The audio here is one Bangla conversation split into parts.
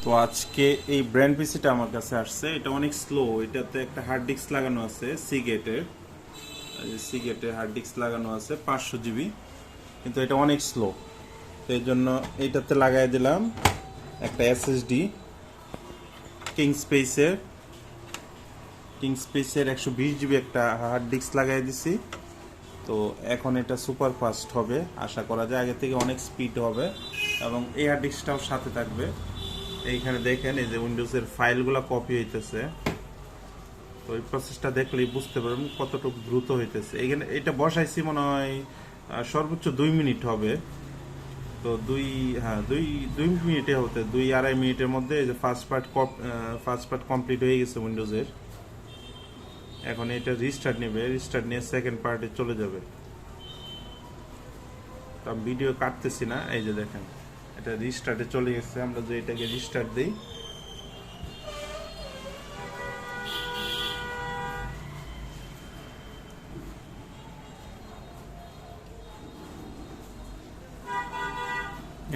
তো আজকে এই ব্র্যান্ড পিসিটা আমার কাছে আসছে। এটা অনেক স্লো। এটাতে একটা হার্ড ডিস্ক লাগানো আছে সিগেটের। সিগেটের হার্ড ডিস্ক লাগানো আছে 500 জিবি, কিন্তু এটা অনেক স্লো। তো এই জন্য এইটাতে লাগাই দিলাম একটা এসএসডি কিং স্পেসের 120 জিবি একটা হার্ড ডিস্ক লাগাই দিছি। তো এখন এটা সুপার ফাস্ট হবে আশা করা যায়, আগে থেকে অনেক স্পিড হবে এবং এই হার্ড ডিস্কটাও সাথে থাকবে। এইখানে দেখেন এই যে উইন্ডোজের ফাইলগুলো কপি হইতেছে। তো এই প্রসেসটা দেখলেই বুঝতে পারবেন কতটুকু দ্রুত হইতেছে। এখানে এটা বসাইছি মনে হয় সর্বোচ্চ 2 মিনিট হবে। তো দুই দুই মিনিটে হতে 2-2.5 মিনিটের মধ্যে এই যে ফার্স্ট পার্ট কমপ্লিট হয়ে গেছে উইন্ডোজের। এখন এটা রিস্টার্ট নেবে, রিস্টার্ট নিয়ে সেকেন্ড পার্টে চলে যাবে। তো আমি ভিডিও কাটতেছি না, এই যে দেখেন এটা রিস্টার্টে চলে গেছে। আমরা যে এটাকে রিস্টার্ট দিই,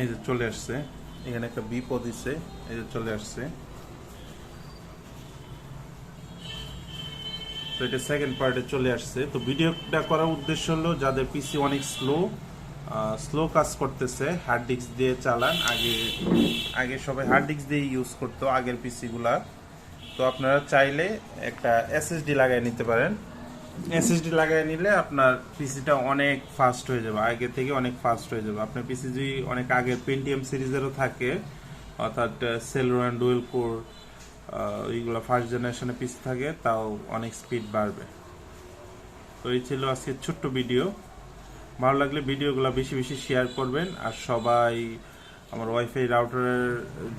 এই যে চলে আসছে। এখানে একটা বিপদ দিছে, এই যে চলে আসছে। তো এটা সেকেন্ড পার্টে চলে আসছে। তো ভিডিওটা করার উদ্দেশ্য হলো যাদের পিসি অনেক স্লো কাজ করতেছে, হার্ড ডিস্ক দিয়ে চালান। আগে সবাই হার্ড ডিস্ক দিয়ে ইউজ করতো আগের পিসিগুলা। তো আপনারা চাইলে একটা এসএসডি লাগাই নিতে পারেন। এসএসডি লাগাই নিলে আপনার পিসিটা অনেক ফাস্ট হয়ে যাবে, আগে থেকে অনেক ফাস্ট হয়ে যাবে। আপনার পিসি যদি অনেক আগের পেন্টিয়াম সিরিজেরও থাকে, অর্থাৎ সেলুরান ডুয়েল কোর ওইগুলো ফার্স্ট জেনারেশনের পিসি থাকে, তাও অনেক স্পিড বাড়বে। তো এই ছিল আজকে ছোট্ট ভিডিও। ভালো লাগলে ভিডিওগুলো বেশি বেশি শেয়ার করবেন। আর সবাই আমার ওয়াইফাই রাউটারের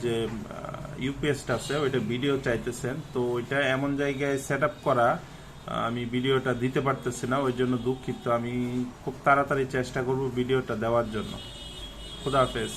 যে ইউপিএসটা আছে ওইটা ভিডিও চাইতেছেন, তো ওইটা এমন জায়গায় সেট আপ করা, আমি ভিডিওটা দিতে পারতেছি না, ওই জন্য দুঃখিত। আমি খুব তাড়াতাড়ি চেষ্টা করব ভিডিওটা দেওয়ার জন্য। খুদা হাফেজ।